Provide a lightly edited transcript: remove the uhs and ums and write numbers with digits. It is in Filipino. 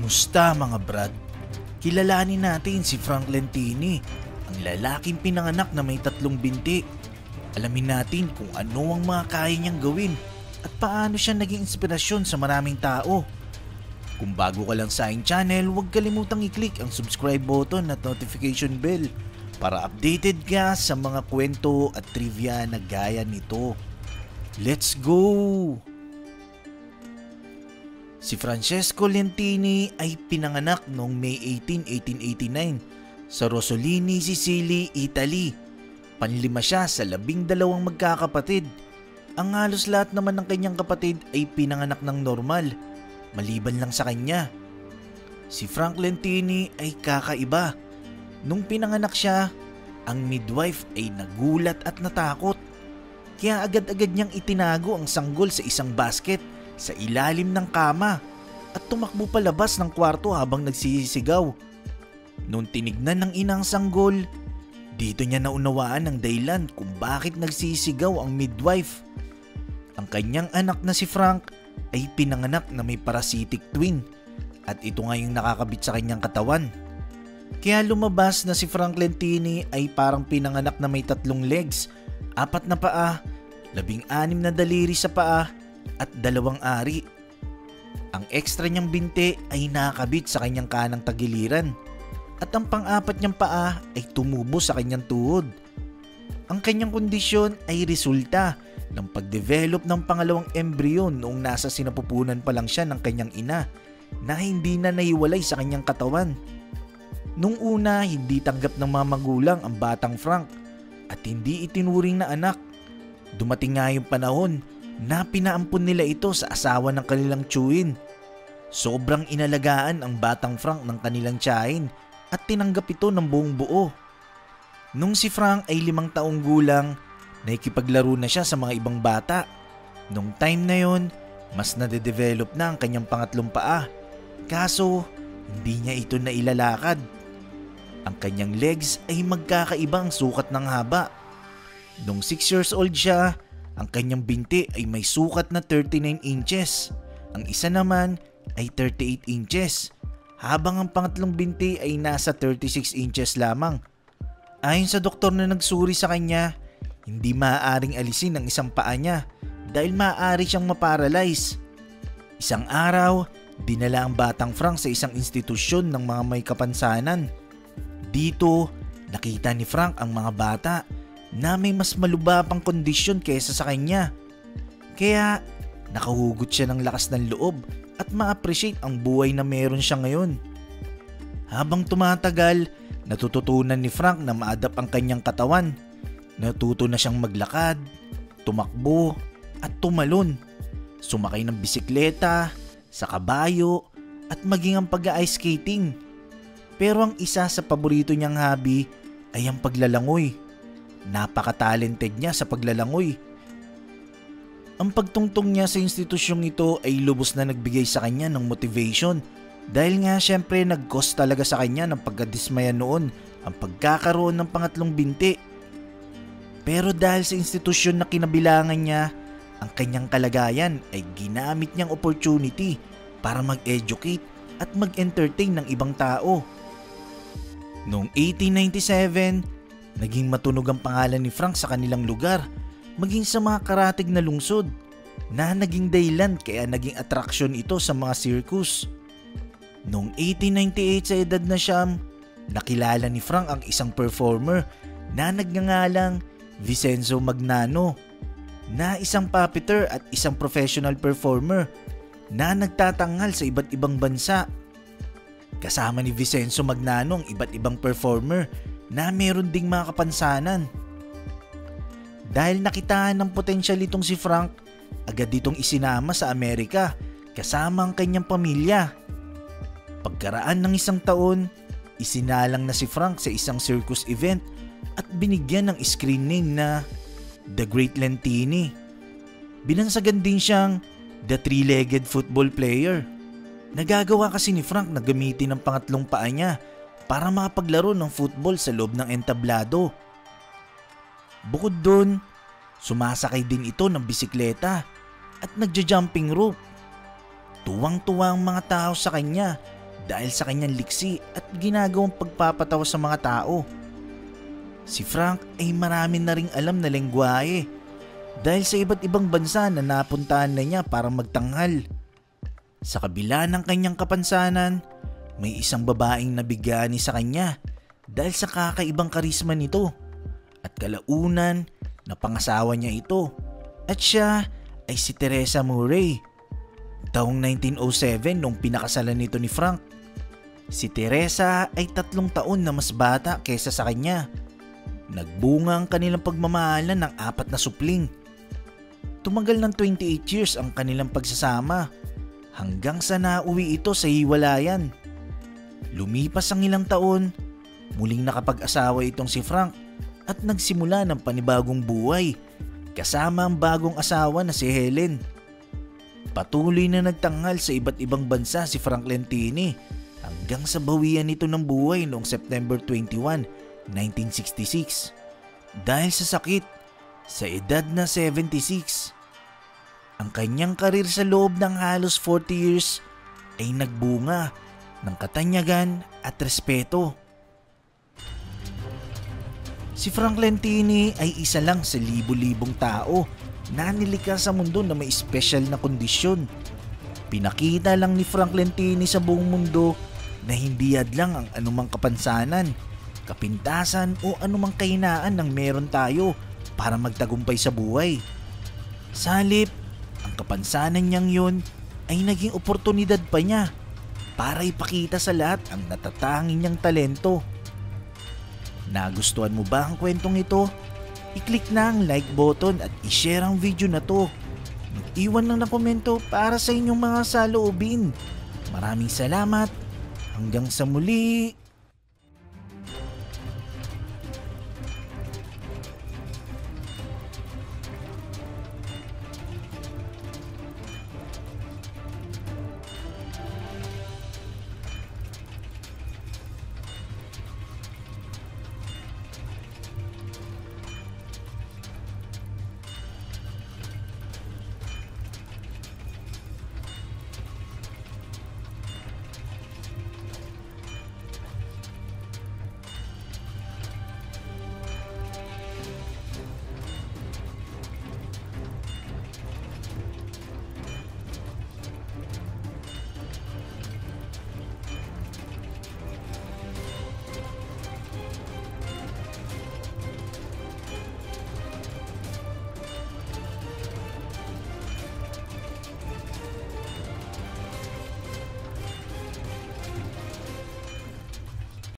Kumusta mga brad? Kilalanin natin si Frank Lentini, ang lalaking pinanganak na may 3 binti. Alamin natin kung ano ang mga kaya niyang gawin at paano siya naging inspirasyon sa maraming tao. Kung bago ka lang sa aking channel, huwag kalimutang i-click ang subscribe button at notification bell para updated ka sa mga kwento at trivia na gaya nito. Let's go! Si Francesco Lentini ay pinanganak noong May 18, 1889 sa Rosolini, Sicily, Italy. Panlima siya sa 12 magkakapatid. Ang halos lahat naman ng kanyang kapatid ay pinanganak ng normal, maliban lang sa kanya. Si Frank Lentini ay kakaiba. Nung pinanganak siya, ang midwife ay nagulat at natakot. Kaya agad-agad niyang itinago ang sanggol sa isang basket sa ilalim ng kama at tumakbo palabas ng kwarto habang nagsisigaw. Noong tinignan ng inang sanggol, dito niya naunawaan ang dahilan kung bakit nagsisigaw ang midwife. Ang kanyang anak na si Frank ay pinanganak na may parasitic twin at ito nga yung nakakabit sa kanyang katawan. Kaya lumabas na si Frank Lentini ay parang pinanganak na may 3 legs, 4 na paa, 16 na daliri sa paa at 2 ari. Ang ekstra niyang binti ay nakakabit sa kanyang kanang tagiliran at ang pang-4 niyang paa ay tumubo sa kanyang tuhod. Ang kanyang kondisyon ay resulta ng pagdevelop ng pangalawang embryo noong nasa sinapupunan pa lang siya ng kanyang ina na hindi na nahiwalay sa kanyang katawan. Nung una, hindi tanggap ng mga magulang ang batang Frank at hindi itinuring na anak. Dumating nga yung panahon na pinaampun nila ito sa asawa ng kanilang tiyuhin. Sobrang inalagaan ang batang Frank ng kanilang tiyahin at tinanggap ito ng buong buo. Nung si Frank ay 5 taong gulang, nakikipaglaro na siya sa mga ibang bata. Nung time na yon, mas nade-develop na ang kanyang pangatlong paa. Kaso, hindi niya ito nailalakad. Ang kanyang legs ay magkakaiba ang sukat ng haba. Nung 6 years old siya, ang kanyang binti ay may sukat na 39 inches. Ang isa naman ay 38 inches. Habang ang pangatlong binti ay nasa 36 inches lamang. Ayon sa doktor na nagsuri sa kanya, hindi maaaring alisin ang isang paa niya dahil maaari siyang maparalyze. Isang araw, dinala ang batang Frank sa isang institusyon ng mga may kapansanan. Dito, nakita ni Frank ang mga bata na may mas malubhang kondisyon kaysa sa kanya. Kaya nakahugot siya ng lakas ng loob at ma-appreciate ang buhay na meron siya ngayon. Habang tumatagal, natututunan ni Frank na ma-adapt ang kanyang katawan. Natuto na siyang maglakad, tumakbo at tumalon. Sumakay ng bisikleta, sa kabayo at maging ang pag-ice skating. Pero ang isa sa paborito niyang hobby ay ang paglalangoy. Napaka-talented niya sa paglalangoy. Ang pagtungtong niya sa institusyong ito ay lubos na nagbigay sa kanya ng motivation dahil nga syempre nag-cause talaga sa kanya ng pagkadismaya noon ang pagkakaroon ng pangatlong binti. Pero dahil sa institusyon na kinabilangan niya, ang kanyang kalagayan ay ginamit niyang opportunity para mag-educate at mag-entertain ng ibang tao. Noong 1897, naging matunog ang pangalan ni Frank sa kanilang lugar, maging sa mga karatig na lungsod na naging dahilan kaya naging attraction ito sa mga circus. Noong 1898 sa edad na siyam, nakilala ni Frank ang isang performer na nagngangalang Vincenzo Magnano, na isang puppeteer at isang professional performer na nagtatanghal sa iba't ibang bansa. Kasama ni Vincenzo Magnano ang iba't ibang performer na meron ding mga kapansanan. Dahil nakitaan ng potensyal itong si Frank, agad itong isinama sa Amerika kasama ang kanyang pamilya. Pagkaraan ng 1 taon, isinalang na si Frank sa isang circus event at binigyan ng screen name na The Great Lentini. Binansagan din siyang The Three-Legged Football Player. Nagagawa kasi ni Frank na gamitin ang pangatlong paa niya para makapaglaro ng football sa loob ng entablado. Bukod doon, sumasakay din ito ng bisikleta at nagja-jumping rope. Tuwang-tuwa ang mga tao sa kanya dahil sa kanyang liksi at ginagawang pagpapatawa sa mga tao. Si Frank ay marami na ring alam na lengguwahe dahil sa iba't ibang bansa na napuntahan na niya para magtanghal. Sa kabila ng kanyang kapansanan, may isang babaeng nabigani sa kanya dahil sa kakaibang karisma nito at kalaunan na pangasawa niya ito at siya ay si Teresa Murray. Taong 1907 nung pinakasalan nito ni Frank. Si Teresa ay 3 taon na mas bata kaysa sa kanya. Nagbunga ang kanilang pagmamahalan ng 4 na supling. Tumagal ng 28 years ang kanilang pagsasama hanggang sa nauwi ito sa hiwalayan. Lumipas ang ilang taon, muling nakapag-asawa itong si Frank at nagsimula ng panibagong buhay kasama ang bagong asawa na si Helen. Patuloy na nagtanghal sa iba't ibang bansa si Frank Lentini hanggang sa bawian nito ng buhay noong September 21, 1966 dahil sa sakit sa edad na 76. Ang kanyang karir sa loob ng halos 40 years ay nagbunga ng katanyagan at respeto. Si Frank Lentini ay isa lang sa libo-libong tao na nilikha sa mundo na may espesyal na kondisyon. Pinakita lang ni Frank Lentini sa buong mundo na hindi hadlang ang anumang kapansanan, kapintasan o anumang kahinaan ng meron tayo para magtagumpay sa buhay. Sa halip, ang kapansanan niyang yun ay naging oportunidad pa niya para ipakita sa lahat ang natatangi niyang talento. Nagustuhan mo ba ang kwentong ito? I-click na ang like button at i-share ang video na to. Mag-iwan lang ng komento para sa inyong mga saloobin. Maraming salamat. Hanggang sa muli.